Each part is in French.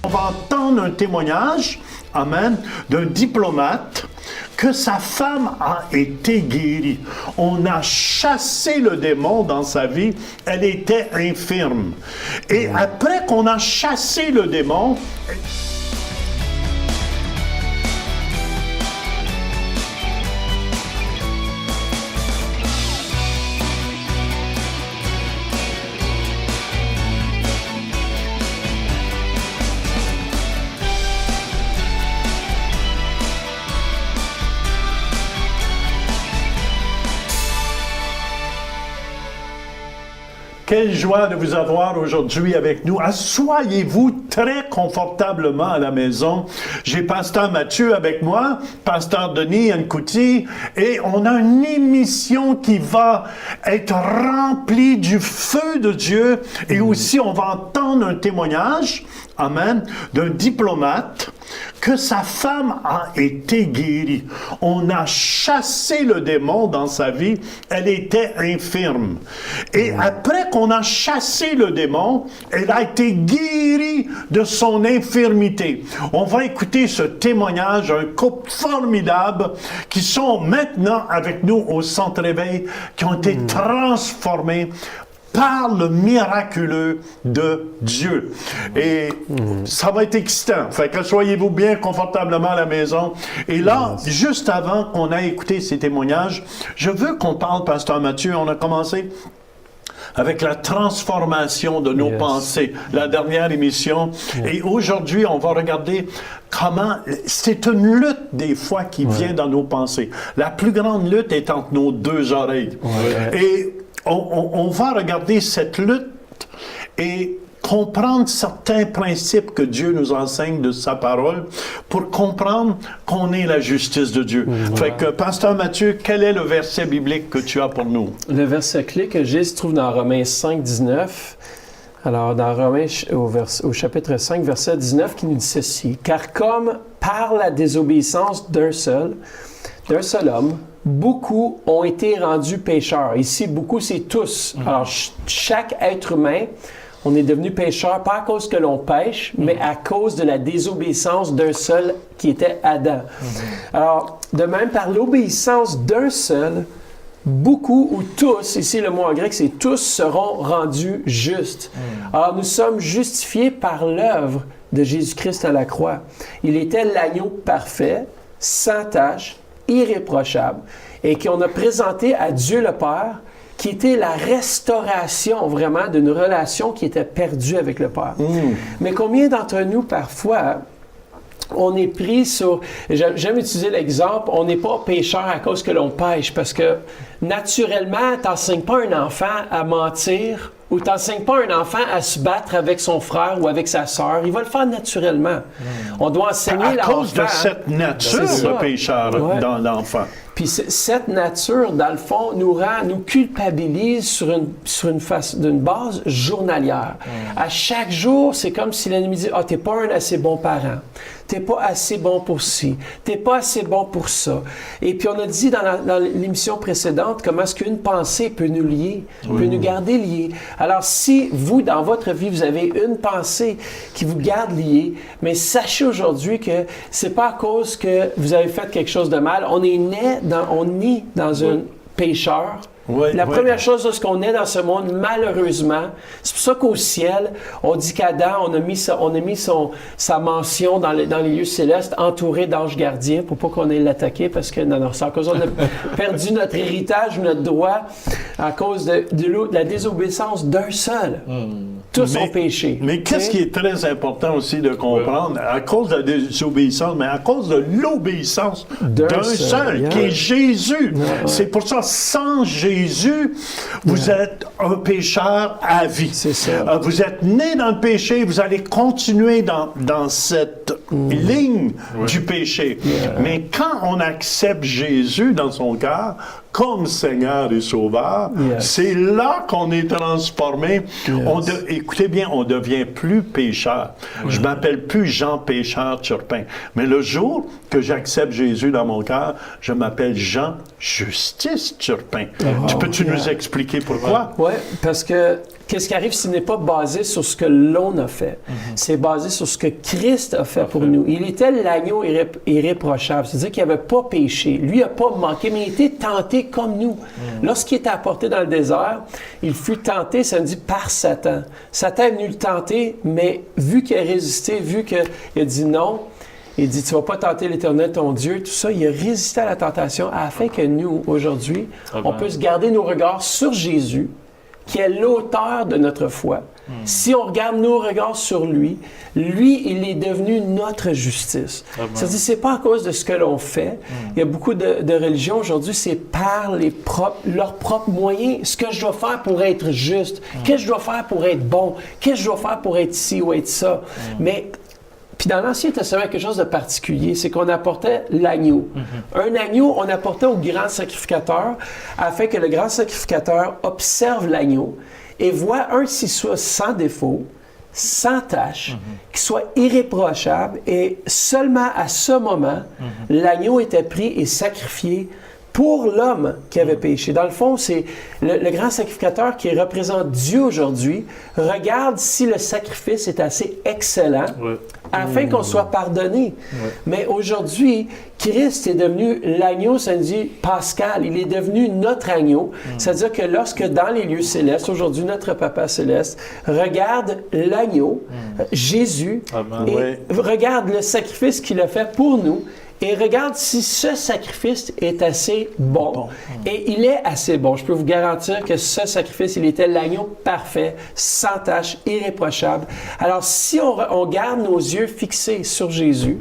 On va entendre un témoignage, amen, d'un diplomate que sa femme a été guérie. On a chassé le démon dans sa vie, elle était infirme. Et après qu'on a chassé le démon, quelle joie de vous avoir aujourd'hui avec nous. Assoyez-vous très confortablement à la maison. J'ai Pasteur Mathieu avec moi, Pasteur Denis Nkouti, et on a une émission qui va être remplie du feu de Dieu. Et aussi, on va entendre un témoignage, amen, d'un diplomate que sa femme a été guérie. On a chassé le démon dans sa vie, elle était infirme. Et après qu'on a chassé le démon, elle a été guérie de son infirmité. On va écouter ce témoignage, un couple formidable qui sont maintenant avec nous au Centre Éveil, qui ont été transformés par le miraculeux de Dieu. Et ça va être excitant. Fait que soyez-vous bien confortablement à la maison. Et là, juste avant qu'on ait écouté ces témoignages, je veux qu'on parle, Pasteur Mathieu, on a commencé avec la transformation de nos pensées, la dernière émission. Et aujourd'hui, on va regarder comment... C'est une lutte, des fois, qui vient dans nos pensées. La plus grande lutte est entre nos deux oreilles. Et on va regarder cette lutte et comprendre certains principes que Dieu nous enseigne de sa parole pour comprendre qu'on est la justice de Dieu. Fait que, Pasteur Mathieu, quel est le verset biblique que tu as pour nous? Le verset clé que j'ai se trouve dans Romains 5, 19. Alors, dans Romains, au chapitre 5, verset 19, qui nous dit ceci. « Car comme par la désobéissance d'un seul homme, beaucoup ont été rendus pécheurs. » Ici, beaucoup, c'est tous. Alors, chaque être humain, on est devenu pécheur, pas à cause que l'on pêche, mais à cause de la désobéissance d'un seul qui était Adam. Alors, de même, par l'obéissance d'un seul, beaucoup ou tous, ici le mot en grec, c'est tous seront rendus justes. Alors, nous sommes justifiés par l'œuvre de Jésus-Christ à la croix. Il était l'agneau parfait, sans tache, irréprochable, et qu'on a présenté à Dieu le Père, qui était la restauration vraiment d'une relation qui était perdue avec le Père. Mais combien d'entre nous, parfois, on est pris sur... J'aime utiliser l'exemple, on n'est pas pécheur à cause que l'on pêche, parce que naturellement, tu n'enseignes pas un enfant à mentir ou tu n'enseignes pas un enfant à se battre avec son frère ou avec sa sœur. Il va le faire naturellement. On doit enseigner l'enfant... À cause de cette nature, le pécheur dans l'enfant. Puis cette nature, dans le fond, nous culpabilise sur une base journalière. À chaque jour, c'est comme si l'ennemi dit « Ah, t'es pas un assez bon parent. T'es pas assez bon pour ci. T'es pas assez bon pour ça. » Et puis on a dit dans l'émission précédente comment est-ce qu'une pensée peut nous lier, peut nous garder liés. Alors si vous, dans votre vie, vous avez une pensée qui vous garde liés, mais sachez aujourd'hui que c'est pas à cause que vous avez fait quelque chose de mal. On est dans un pécheur. La première chose, lorsqu'on est dans ce monde, malheureusement, c'est pour ça qu'au ciel, on dit qu'Adam, on a mis sa mention dans les lieux célestes, entouré d'anges gardiens, pour pas qu'on ait l'attaquer, parce que non, c'est à cause qu'on a perdu notre héritage, notre droit, à cause de la désobéissance d'un seul. Tous ont péché. Mais qu'est-ce qui est très important aussi de comprendre, à cause de la désobéissance, mais à cause de l'obéissance d'un seul, qui est Jésus. C'est pour ça, sans Jésus, vous êtes un pécheur à vie. C'est ça. Vous êtes né dans le péché, vous allez continuer dans cette ligne du péché. Mais quand on accepte Jésus dans son cœur, comme Seigneur et Sauveur, c'est là qu'on est transformé. Écoutez bien, on ne devient plus pécheur. Je ne m'appelle plus Jean Pécheur Turpin. Mais le jour que j'accepte Jésus dans mon cœur, je m'appelle Jean Justice Turpin. Peux-tu nous expliquer pourquoi? Oui, parce que qu'est-ce qui arrive s'il n'est pas basé sur ce que l'on a fait? C'est basé sur ce que Christ a fait pour nous. Il était l'agneau irréprochable, c'est-à-dire qu'il n'avait pas péché. Lui n'a pas manqué, mais il était tenté comme nous. Lorsqu'il était apporté dans le désert, il fut tenté, ça nous dit, par Satan. Satan est venu le tenter, mais vu qu'il a résisté, vu qu'il a dit non, il dit, tu ne vas pas tenter l'Éternel, ton Dieu, tout ça. Il a résisté à la tentation afin que nous, aujourd'hui, on puisse garder nos regards sur Jésus, qui est l'auteur de notre foi. Si on regarde nos regards sur lui, il est devenu notre justice. C'est-à-dire, c'est pas à cause de ce que l'on fait. Il y a beaucoup de religions aujourd'hui, c'est par leurs propres moyens. Ce que je dois faire pour être juste, qu'est-ce que je dois faire pour être bon, qu'est-ce que je dois faire pour être ci ou être ça. Mais puis dans l'Ancien Testament, quelque chose de particulier, c'est qu'on apportait l'agneau. Un agneau, on apportait au grand sacrificateur afin que le grand sacrificateur observe l'agneau et voit s'il soit sans défaut, sans tache, qu'il soit irréprochable. Et seulement à ce moment, l'agneau était pris et sacrifié pour l'homme qui avait péché. Dans le fond, c'est le grand sacrificateur qui représente Dieu aujourd'hui, regarde si le sacrifice est assez excellent afin qu'on soit pardonné. Mais aujourd'hui, Christ est devenu l'agneau, ça nous dit pascal, il est devenu notre agneau. C'est-à-dire que lorsque dans les lieux célestes, aujourd'hui notre Papa céleste regarde l'agneau, Jésus, et regarde le sacrifice qu'il a fait pour nous, et regarde si ce sacrifice est assez bon. Et il est assez bon. Je peux vous garantir que ce sacrifice, il était l'agneau parfait, sans tache, irréprochable. Alors, si on garde nos yeux fixés sur Jésus,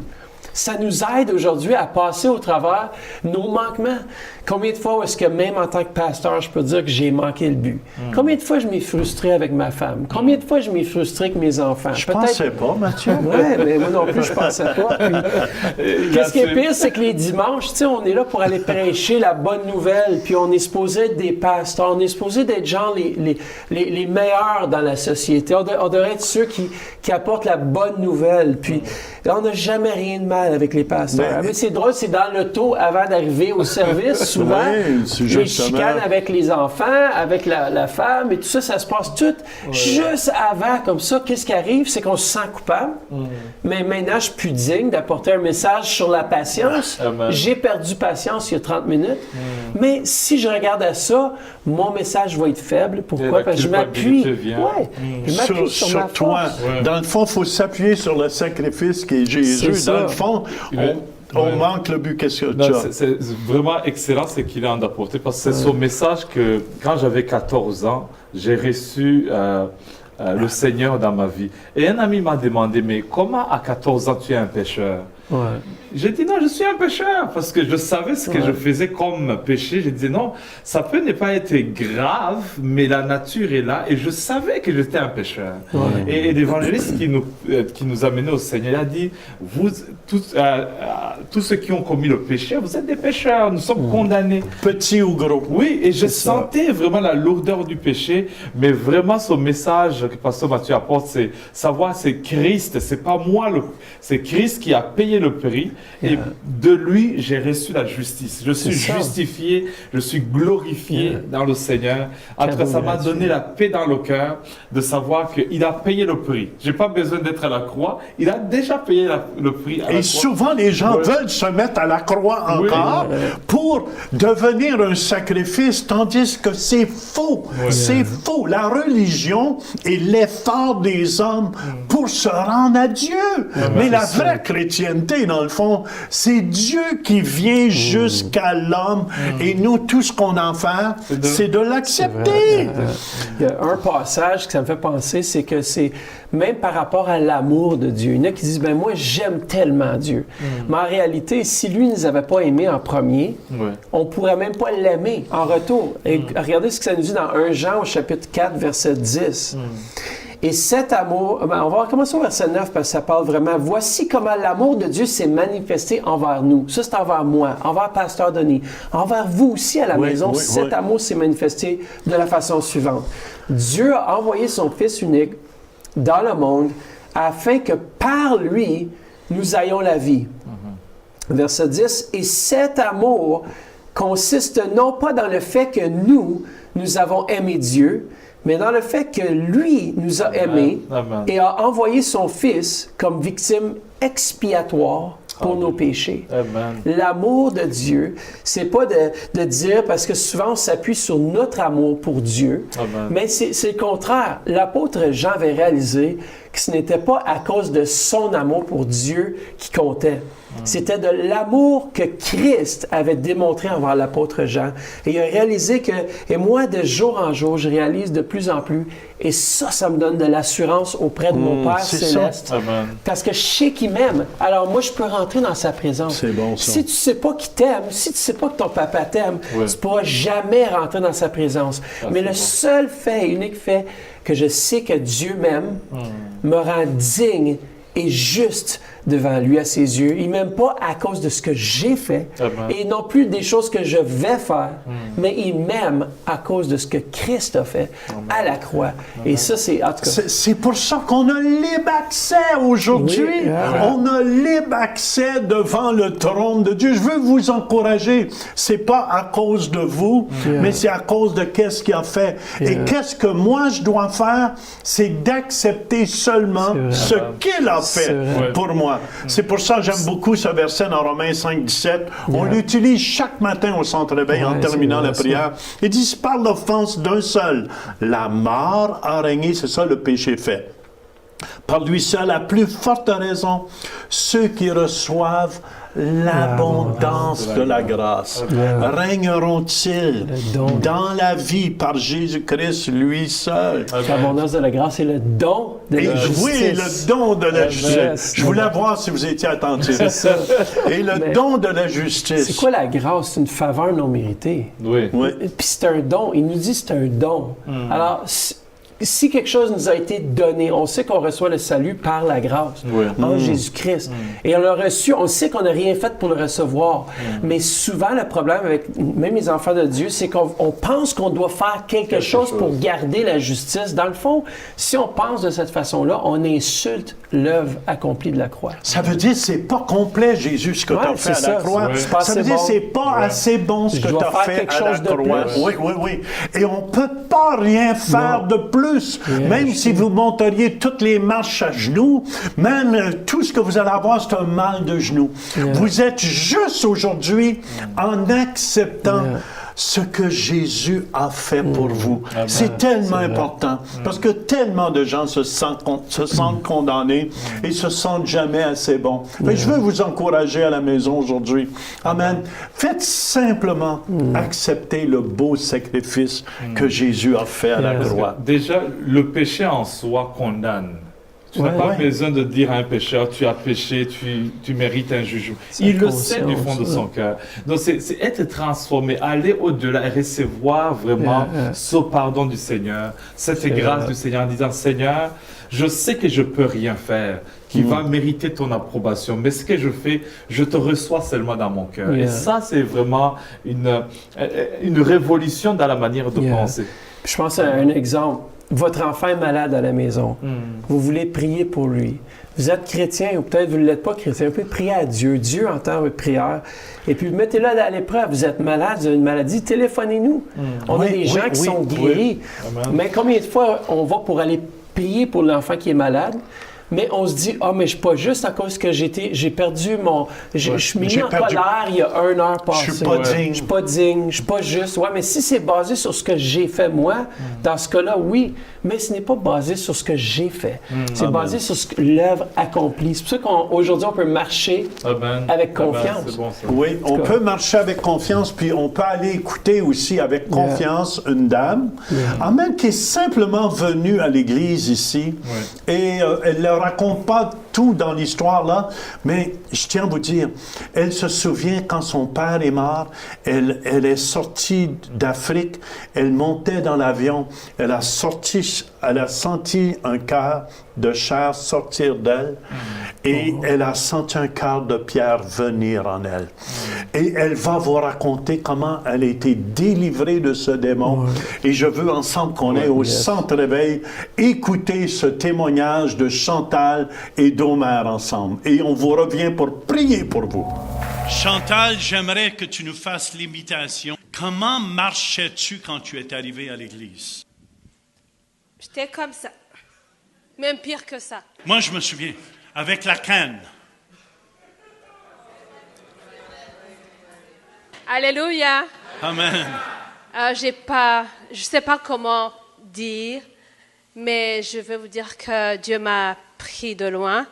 ça nous aide aujourd'hui à passer au travers nos manquements. Combien de fois est-ce que même en tant que pasteur, je peux dire que j'ai manqué le but? Combien de fois je m'ai frustré avec ma femme? Combien de fois je m'ai frustré avec mes enfants? Je pensais pas, Mathieu. Oui, mais moi non plus, je pensais pas. Qu'est-ce qui est pire, c'est que les dimanches, tu sais, on est là pour aller prêcher la bonne nouvelle, puis on est supposé être des pasteurs, on est supposé d'être gens les meilleurs dans la société. On devrait être ceux qui apportent la bonne nouvelle. Puis on n'a jamais rien de mal avec les pasteurs. Mais c'est drôle, c'est dans l'auto avant d'arriver au service. Souvent, les chicanes avec les enfants, avec la femme, et tout ça, ça se passe tout juste avant, comme ça. Qu'est-ce qui arrive? C'est qu'on se sent coupable. Mais maintenant, je suis plus digne d'apporter un message sur la patience. J'ai perdu patience il y a 30 minutes. Mais si je regarde à ça, mon message va être faible. Pourquoi? Parce que je m'appuie sur ma toi. force. Dans le fond, il faut s'appuyer sur le sacrifice qui est Jésus. Dans le fond, on manque le but. Qu'est-ce que tu as? C'est vraiment excellent ce qu'il a apporté, parce que c'est son message que quand j'avais 14 ans, j'ai reçu le Seigneur dans ma vie. Et un ami m'a demandé, mais comment à 14 ans tu es un pécheur? J'ai dit non, je suis un pécheur, parce que je savais ce que je faisais comme péché. J'ai dit non, ça peut ne pas être grave, mais la nature est là, et je savais que j'étais un pécheur. Et l'évangéliste qui nous a menés au Seigneur, il a dit, vous tous ceux qui ont commis le péché, vous êtes des pécheurs, nous sommes condamnés. Petit ou gros. Oui, et je sentais vraiment la lourdeur du péché, mais vraiment ce message que Pasteur Mathieu apporte, c'est savoir c'est Christ, c'est pas moi, c'est Christ qui a payé le prix, et de lui j'ai reçu la justice. Je suis justifié, je suis glorifié dans le Seigneur. En tout cas, ça m'a donné la paix dans le cœur de savoir qu'il a payé le prix. J'ai pas besoin d'être à la croix, il a déjà payé le prix à la croix. Souvent, les gens veulent se mettre à la croix encore pour devenir un sacrifice, tandis que c'est faux. C'est faux. La religion est l'effort des hommes pour se rendre à Dieu. Mais la vraie chrétienté, dans le fond, c'est Dieu qui vient jusqu'à l'homme, et nous, tout ce qu'on a à faire, c'est de l'accepter. Il y a un passage que ça me fait penser, c'est que c'est même par rapport à l'amour de Dieu. Il y en a qui disent, ben moi, j'aime tellement Dieu. Mais en réalité, si lui ne nous avait pas aimés en premier, on ne pourrait même pas l'aimer en retour. Et regardez ce que ça nous dit dans 1 Jean au chapitre 4, verset 10. Et cet amour, on va commencer au verset 9 parce que ça parle vraiment. Voici comment l'amour de Dieu s'est manifesté envers nous. Ça, c'est envers moi, envers Pasteur Denis, envers vous aussi à la maison. Cet amour s'est manifesté de la façon suivante. Dieu a envoyé son Fils unique dans le monde afin que par lui, nous ayons la vie. Verset 10. Et cet amour consiste non pas dans le fait que nous avons aimé Dieu, mais dans le fait que lui nous a aimés Amen. et a envoyé son Fils comme victime expiatoire pour Amen. nos péchés. Amen. L'amour de Dieu, c'est pas de dire, parce que souvent on s'appuie sur notre amour pour Dieu, Amen. mais c'est le contraire. L'apôtre Jean avait réalisé que ce n'était pas à cause de son amour pour Dieu qui comptait. C'était de l'amour que Christ avait démontré envers l'apôtre Jean. Et il a réalisé que, et moi, de jour en jour, je réalise de plus en plus, et ça me donne de l'assurance auprès de mon Père c'est Céleste. ça. Amen. Parce que je sais qu'il m'aime. Alors moi, je peux rentrer dans sa présence. C'est bon, ça. Si tu sais pas qu'il t'aime, si tu sais pas que ton papa t'aime, Oui. tu pourras jamais rentrer dans sa présence. Mais le bon. seul fait, unique fait, que je sais que Dieu m'aime, me rend digne et juste devant lui à ses yeux. Il m'aime pas à cause de ce que j'ai fait Amen. et non plus des choses que je vais faire, mais il m'aime à cause de ce que Christ a fait à la croix. Et ça, c'est en tout cas. C'est pour ça qu'on a libre accès aujourd'hui. Oui, On a libre accès devant le trône de Dieu. Je veux vous encourager. C'est pas à cause de vous, mais c'est à cause de qu'est-ce qu'il a fait. Et qu'est-ce que moi je dois faire? C'est d'accepter seulement ce qu'il a C'est fait vrai. pour moi. C'est pour ça que j'aime beaucoup ce verset dans Romains 5, 17. On l'utilise chaque matin au centre-réveil en Ouais, terminant c'est la vrai, ça. prière. Il dit, par l'offense d'un seul, la mort a régné, c'est ça le péché fait. Par lui seul, à plus forte raison, ceux qui reçoivent l'abondance de la grâce régneront-ils Le don. dans la vie par Jésus-Christ, lui seul. L'abondance de la grâce et le don de Et la justice. oui, le don de la justice. Je voulais voir si vous étiez attentifs. C'est ça. Et le Mais don de la justice. C'est quoi la grâce? C'est une faveur non méritée. Oui. Oui. Puis c'est un don. Il nous dit que c'est un don. Alors, si quelque chose nous a été donné, on sait qu'on reçoit le salut par la grâce, Oui. en Jésus-Christ. Et on l'a reçu, on sait qu'on n'a rien fait pour le recevoir. Mais souvent, le problème avec même les enfants de Dieu, c'est qu'on pense qu'on doit faire quelque chose pour garder la justice. Dans le fond, si on pense de cette façon-là, on insulte l'œuvre accomplie de la croix. Ça veut dire que c'est pas complet, Jésus, ce que tu as Ouais, fait c'est à la ça. croix. C'est pas Ça assez veut dire que bon. c'est pas assez bon ce Je que dois tu as faire fait quelque à la chose de croix. plus. Oui, oui, oui. Et on peut pas rien faire Non. de plus. Yeah, Même je si sais. vous monteriez toutes les marches à genoux, même tout ce que vous allez avoir, c'est un mal de genoux. Yeah. Vous êtes juste aujourd'hui en acceptant Yeah. ce que Jésus a fait pour vous. C'est tellement important parce que tellement de gens se sentent condamnés et se sentent jamais assez bons. Mais je veux vous encourager à la maison aujourd'hui. Amen. Faites simplement accepter le beau sacrifice que Jésus a fait à la Yes. croix. Déjà, le péché en soi condamne. Tu n'as pas besoin de dire à un pécheur, tu as péché, tu mérites un jugement. Il le sait du fond de son cœur. Donc, c'est être transformé, aller au-delà et recevoir vraiment ce pardon du Seigneur, cette grâce du Seigneur en disant, Seigneur, je sais que je peux rien faire qui va mériter ton approbation, mais ce que je fais, je te reçois seulement dans mon cœur. Et ça, c'est vraiment une révolution dans la manière de penser. Puis je pense à un exemple. Votre enfant est malade à la maison. Vous voulez prier pour lui. Vous êtes chrétien ou peut-être vous ne l'êtes pas chrétien. Vous pouvez prier à Dieu. Dieu entend votre prière. Et puis mettez-le à l'épreuve. Vous êtes malade, vous avez une maladie, téléphonez-nous. On a des gens qui sont guéris. Mais combien de fois on va pour aller prier pour l'enfant qui est malade? Mais on se dit, ah, mais je suis pas juste à cause que j'ai perdu mon... Je suis mis en colère il y a 1 heure passée. Je suis pas digne. Je suis pas digne, je suis pas juste. Ouais, mais si c'est basé sur ce que j'ai fait moi, dans ce cas-là, oui. Mais ce n'est pas basé sur ce que j'ai fait. C'est basé sur l'œuvre accomplie. C'est pour ça qu'aujourd'hui, on peut marcher avec confiance. C'est bon, ça. Oui, on peut marcher avec confiance, puis on peut aller écouter aussi avec confiance une dame, amen, qui est simplement venue à l'église ici, et elle ne raconte pas tout dans l'histoire là, mais je tiens à vous dire, elle se souvient quand son père est mort, elle est sortie d'Afrique, elle montait dans l'avion, elle a senti un cœur de chair sortir d'elle et elle a senti un cœur de pierre venir en elle. Et elle va vous raconter comment elle a été délivrée de ce démon. Et je veux ensemble qu'on aille au Centre Réveil écouter ce témoignage de Chantal et d'Omer ensemble. Et on vous revient pour prier pour vous. Chantal, j'aimerais que tu nous fasses l'imitation. Comment marchais-tu quand tu es arrivé à l'église? J'étais comme ça. Même pire que ça. Moi, je me souviens, avec la canne. Alléluia. Amen. Je sais pas comment dire, mais je veux vous dire que Dieu m'a pris de loin.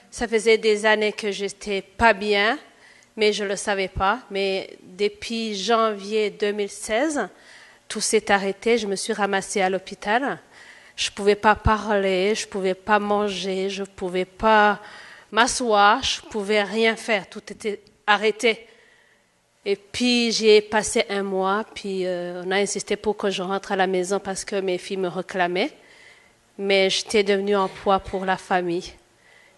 Ça faisait des années que j'étais pas bien, mais je le savais pas. Mais depuis janvier 2016, tout s'est arrêté. Je me suis ramassée à l'hôpital. Je pouvais pas parler, je pouvais pas manger, je pouvais pas m'asseoir, je pouvais rien faire. Tout était arrêté. Et puis, j'ai passé un mois, puis on a insisté pour que je rentre à la maison parce que mes filles me réclamaient. Mais j'étais devenue un poids pour la famille.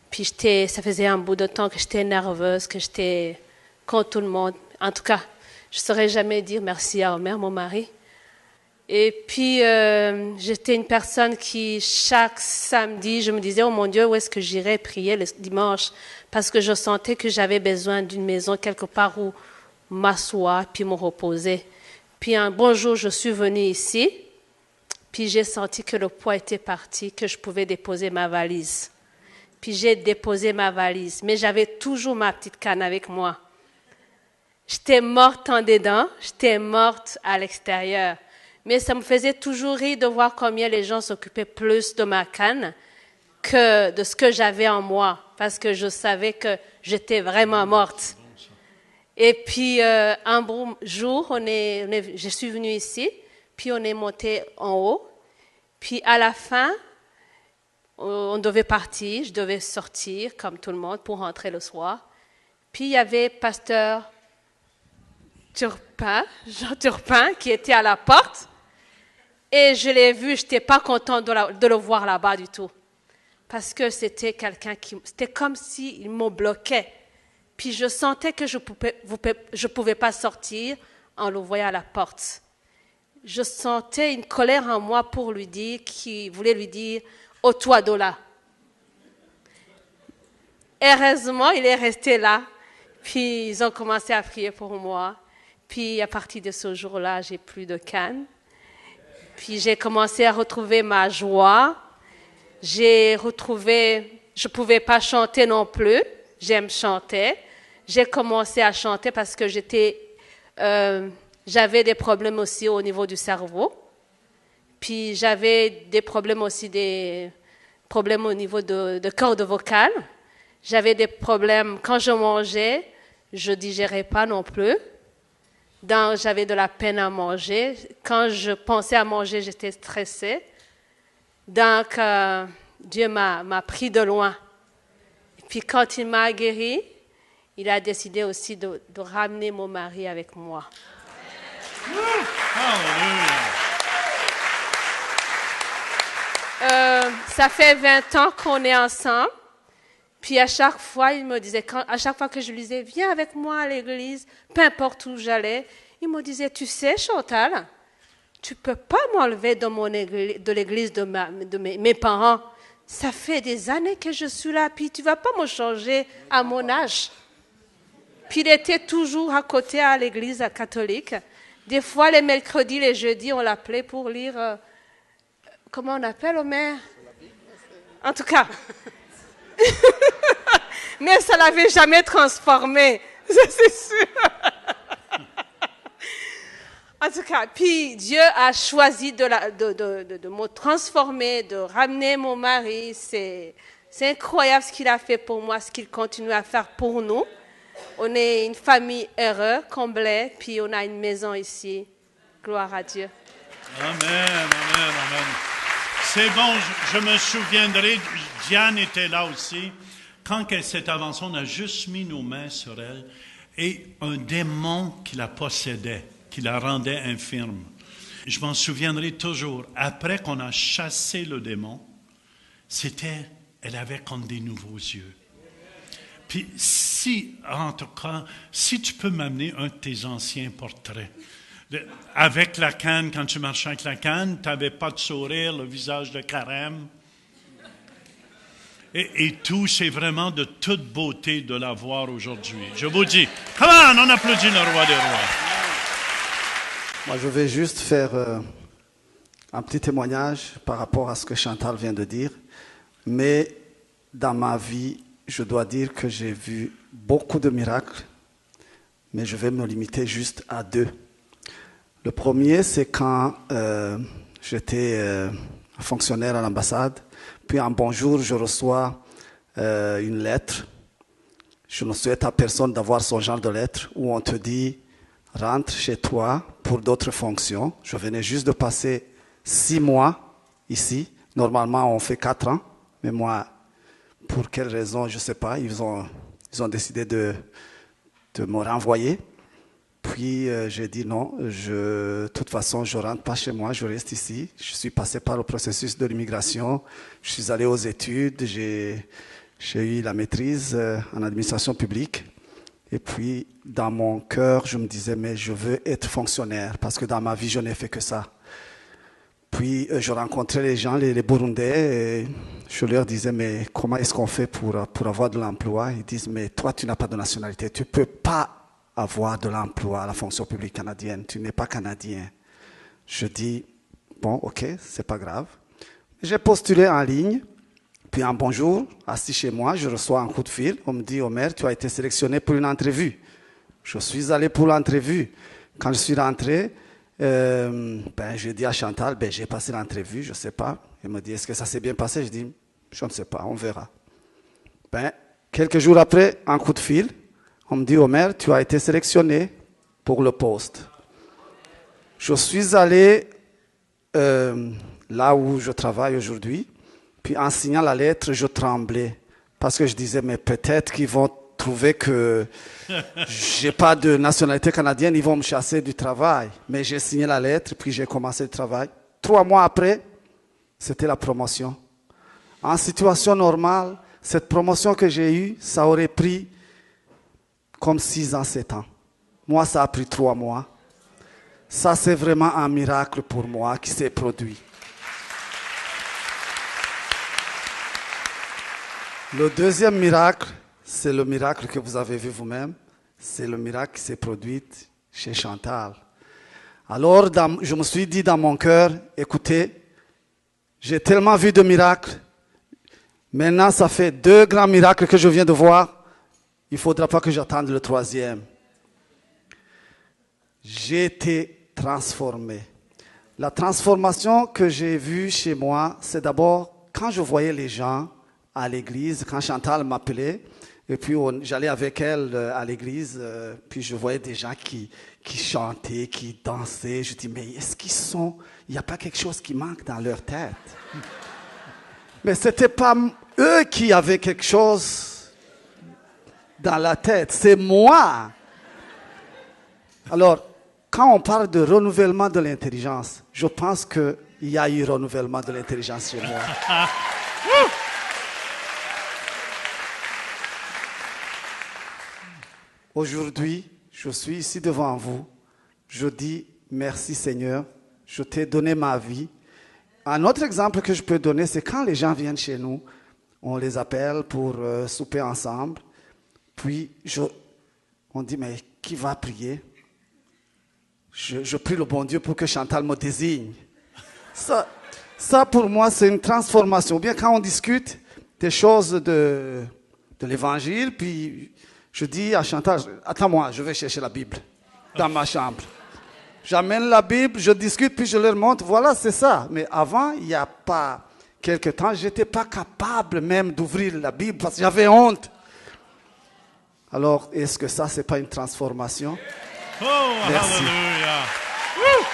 Puis, ça faisait un bout de temps que j'étais nerveuse, que j'étais contre tout le monde. En tout cas, je ne saurais jamais dire merci à Omer, mon mari. Et puis, j'étais une personne qui, chaque samedi, je me disais, oh mon Dieu, où est-ce que j'irai prier le dimanche? Parce que je sentais que j'avais besoin d'une maison quelque part où m'asseoir puis me reposer. Puis un bon jour, je suis venue ici, puis j'ai senti que le poids était parti, que je pouvais déposer ma valise. Puis j'ai déposé ma valise, mais j'avais toujours ma petite canne avec moi. J'étais morte en dedans, j'étais morte à l'extérieur. Mais ça me faisait toujours rire de voir combien les gens s'occupaient plus de ma canne que de ce que j'avais en moi, parce que je savais que j'étais vraiment morte. Et puis, un bon jour, je suis venue ici, puis on est monté en haut. Puis, à la fin, on devait partir, je devais sortir, comme tout le monde, pour rentrer le soir. Puis, il y avait pasteur Turpin, Jean Turpin, qui était à la porte. Et je l'ai vu, je n'étais pas contente de le voir là-bas du tout. Parce que c'était c'était comme s'il me bloquait. Puis je sentais que je pouvais pas sortir en le voyant à la porte. Je sentais une colère en moi pour lui dire, qui voulait lui dire, ôte-toi de là. Heureusement, il est resté là. Puis ils ont commencé à prier pour moi. Puis à partir de ce jour-là, j'ai plus de canne. Puis j'ai commencé à retrouver ma joie. Je pouvais pas chanter non plus. J'aime chanter. J'ai commencé à chanter parce que j'avais des problèmes aussi au niveau du cerveau. Puis j'avais des problèmes aussi, au niveau de corde vocale. J'avais des problèmes quand je mangeais, je digérais pas non plus. Donc j'avais de la peine à manger. Quand je pensais à manger, j'étais stressée. Donc Dieu m'a pris de loin. Et puis quand il m'a guérie, il a décidé aussi de ramener mon mari avec moi. Ça fait 20 ans qu'on est ensemble. Puis à chaque fois, il me disait, à chaque fois que je lui disais, viens avec moi à l'église, peu importe où j'allais, il me disait, tu sais, Chantal, tu peux pas m'enlever de l'église de mes parents. Ça fait des années que je suis là, puis tu vas pas me changer à mon âge. Puis il était toujours à côté à l'église catholique. Des fois, les mercredis, les jeudis, on l'appelait pour lire, comment on appelle, Omer? En tout cas. Mais ça ne l'avait jamais transformé, ça c'est sûr. En tout cas, puis Dieu a choisi de me transformer, de ramener mon mari. C'est incroyable ce qu'il a fait pour moi, ce qu'il continue à faire pour nous. On est une famille heureuse, comblée, puis on a une maison ici. Gloire à Dieu. Amen, amen, amen. C'est bon, je me souviendrai, Diane était là aussi. Quand elle s'est avancée, on a juste mis nos mains sur elle et un démon qui la possédait, qui la rendait infirme. Je m'en souviendrai toujours. Après qu'on a chassé le démon, elle avait comme des nouveaux yeux. Puis en tout cas, si tu peux m'amener un de tes anciens portraits, avec la canne, quand tu marchais avec la canne, tu n'avais pas de sourire, le visage de carême. Et tout, c'est vraiment de toute beauté de la voir aujourd'hui. Je vous dis, come on applaudit le roi des rois. Moi, je vais juste faire un petit témoignage par rapport à ce que Chantal vient de dire. Mais dans ma vie, je dois dire que j'ai vu beaucoup de miracles, mais je vais me limiter juste à 2. Le premier, c'est quand j'étais fonctionnaire à l'ambassade, puis un bon jour, je reçois une lettre. Je ne souhaite à personne d'avoir ce genre de lettre où on te dit « rentre chez toi pour d'autres fonctions ». Je venais juste de passer 6 mois ici. Normalement, on fait 4 ans. Mais moi, pour quelle raison, je ne sais pas. Ils ont décidé de me renvoyer. Puis, j'ai dit non. De toute façon, je ne rentre pas chez moi. Je reste ici. Je suis passé par le processus de l'immigration. Je suis allé aux études. J'ai eu la maîtrise en administration publique. Et puis, dans mon cœur, je me disais, mais je veux être fonctionnaire. Parce que dans ma vie, je n'ai fait que ça. Puis, je rencontrais les gens, les Burundais, et je leur disais, mais comment est-ce qu'on fait pour avoir de l'emploi? Ils disent, mais toi, tu n'as pas de nationalité. Tu ne peux pas avoir de l'emploi à la fonction publique canadienne. Tu n'es pas canadien. Je dis, bon, ok, c'est pas grave. J'ai postulé en ligne. Puis, un bon jour, assis chez moi, je reçois un coup de fil. On me dit, Omer, tu as été sélectionné pour une entrevue. Je suis allé pour l'entrevue. Quand je suis rentré, j'ai dit à Chantal, j'ai passé l'entrevue, je ne sais pas. Elle me dit, est-ce que ça s'est bien passé? Je dis, je ne sais pas, on verra. Quelques jours après, un coup de fil, on me dit, Omer, tu as été sélectionné pour le poste. Je suis allé là où je travaille aujourd'hui, puis en signant la lettre, je tremblais. Parce que je disais, mais peut-être qu'ils vont trouver que j'ai pas de nationalité canadienne, ils vont me chasser du travail. Mais j'ai signé la lettre, puis j'ai commencé le travail. 3 mois après, c'était la promotion. En situation normale, cette promotion que j'ai eue, ça aurait pris comme 6 ans, 7 ans. Moi, ça a pris 3 mois. Ça, c'est vraiment un miracle pour moi qui s'est produit. Le deuxième miracle, c'est le miracle que vous avez vu vous-même. C'est le miracle qui s'est produit chez Chantal. Alors, je me suis dit dans mon cœur, écoutez, j'ai tellement vu de miracles. Maintenant, ça fait 2 grands miracles que je viens de voir. Il ne faudra pas que j'attende le 3e. J'ai été transformé. La transformation que j'ai vue chez moi, c'est d'abord quand je voyais les gens à l'église, quand Chantal m'appelait, et puis j'allais avec elle à l'église, puis je voyais des gens qui chantaient, qui dansaient. Je dis, mais est-ce il n'y a pas quelque chose qui manque dans leur tête? Mais ce n'était pas eux qui avaient quelque chose dans la tête, c'est moi. Alors, quand on parle de renouvellement de l'intelligence, je pense qu'il y a eu renouvellement de l'intelligence chez moi. Aujourd'hui, je suis ici devant vous. Je dis merci Seigneur, je t'ai donné ma vie. Un autre exemple que je peux donner, c'est quand les gens viennent chez nous, on les appelle pour souper ensemble. Puis, on dit, mais qui va prier? Je prie le bon Dieu pour que Chantal me désigne. Ça pour moi, c'est une transformation. Ou bien quand on discute des choses de l'évangile, puis je dis à Chantal, attends-moi, je vais chercher la Bible dans ma chambre. J'amène la Bible, je discute, puis je leur montre, voilà, c'est ça. Mais avant, il n'y a pas quelque temps, je n'étais pas capable même d'ouvrir la Bible parce que j'avais honte. Alors, est-ce que ça, ce n'est pas une transformation? Oh, merci. Hallelujah. Woo.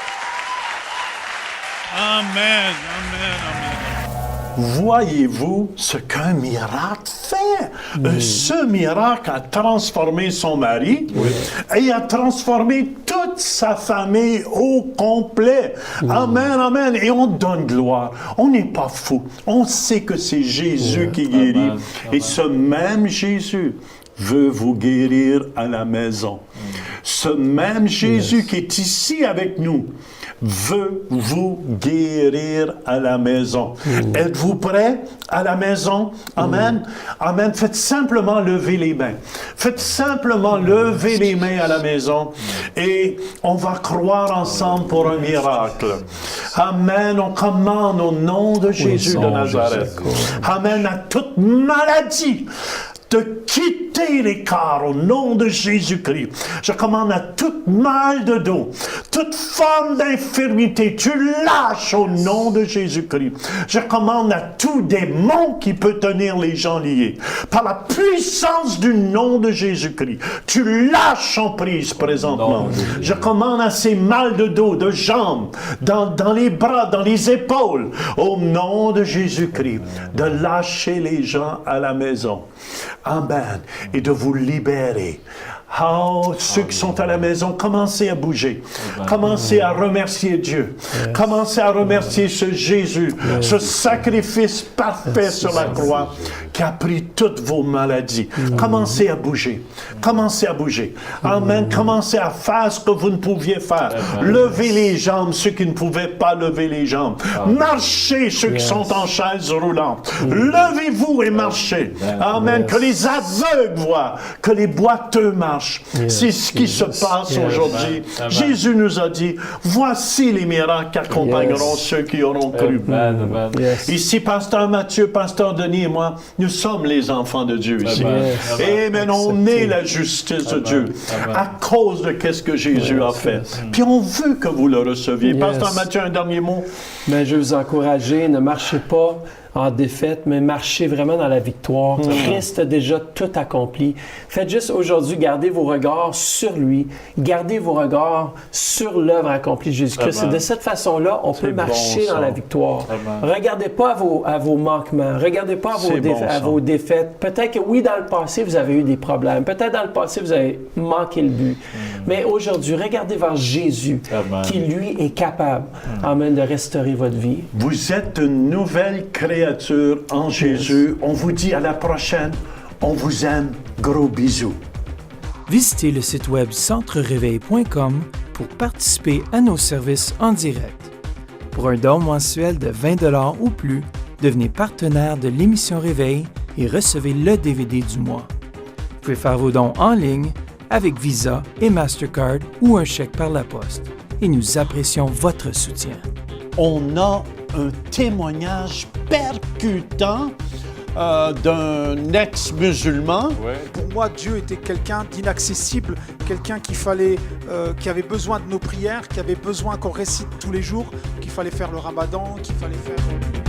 Amen, amen, amen. Voyez-vous ce qu'un miracle fait? Ce miracle a transformé son mari et a transformé toute sa famille au complet. Amen, amen. Et on donne gloire. On n'est pas fou. On sait que c'est Jésus qui guérit. Amen. Et ce même Jésus veut vous guérir à la maison. Ce même Jésus qui est ici avec nous veut vous guérir à la maison. Êtes-vous prêts à la maison? Amen. Amen. Faites simplement lever les mains. Faites simplement lever les mains à la maison et on va croire ensemble pour un miracle. Amen. On commande au nom de Jésus de Nazareth. Amen. À toute maladie de quitter les corps au nom de Jésus-Christ. Je commande à toute mal de dos, toute forme d'infirmité, tu lâches au nom de Jésus-Christ. Je commande à tout démon qui peut tenir les gens liés. Par la puissance du nom de Jésus-Christ, tu lâches en prise présentement. Je commande à ces mal de dos, de jambes, dans les bras, dans les épaules, au nom de Jésus-Christ, de lâcher les gens à la maison. Amen. Et de vous libérer. Oh, ceux qui sont à la maison, commencez à bouger. Commencez à remercier Dieu. Commencez à remercier ce Jésus, ce sacrifice parfait sur la croix qui a pris toutes vos maladies. Commencez à bouger. Commencez à bouger. Amen. Commencez à faire ce que vous ne pouviez faire. Levez les jambes, ceux qui ne pouvaient pas lever les jambes. Marchez, ceux qui sont en chaise roulante. Levez-vous et marchez. Amen. Que les aveugles voient, que les boiteux marchent. C'est ce qui se passe aujourd'hui. Jésus nous a dit, voici les miracles qui accompagneront ceux qui auront cru. Ici, Pasteur Mathieu, Pasteur Denis et moi, nous sommes les enfants de Dieu ici. Amen. On est la justice de Dieu à cause de qu'est-ce que Jésus a fait. Puis on veut que vous le receviez. Pasteur Mathieu, un dernier mot? Mais je vais vous encourager, ne marchez pas en défaite, mais marchez vraiment dans la victoire. Christ a déjà tout accompli. Faites juste aujourd'hui, gardez vos regards sur lui, gardez vos regards sur l'œuvre accomplie de Jésus-Christ. C'est de cette façon-là, on peut marcher dans la victoire. Regardez pas à vos manquements, regardez pas à vos défaites. Peut-être que oui, dans le passé, vous avez eu des problèmes. Peut-être dans le passé, vous avez manqué le but. Mais aujourd'hui, regardez vers Jésus, qui lui est capable, amen, de restaurer votre vie. Vous êtes une nouvelle créature en Jésus. On vous dit à la prochaine. On vous aime. Gros bisous. Visitez le site web centrereveil.com pour participer à nos services en direct. Pour un don mensuel de 20 $ ou plus, devenez partenaire de l'émission Réveil et recevez le DVD du mois. Vous pouvez faire vos dons en ligne avec Visa et Mastercard ou un chèque par la poste. Et nous apprécions votre soutien. On a un témoignage percutant d'un ex-musulman. Pour moi, Dieu était quelqu'un d'inaccessible, quelqu'un qui avait besoin de nos prières, qui avait besoin qu'on récite tous les jours, qu'il fallait faire le ramadan, qu'il fallait faire...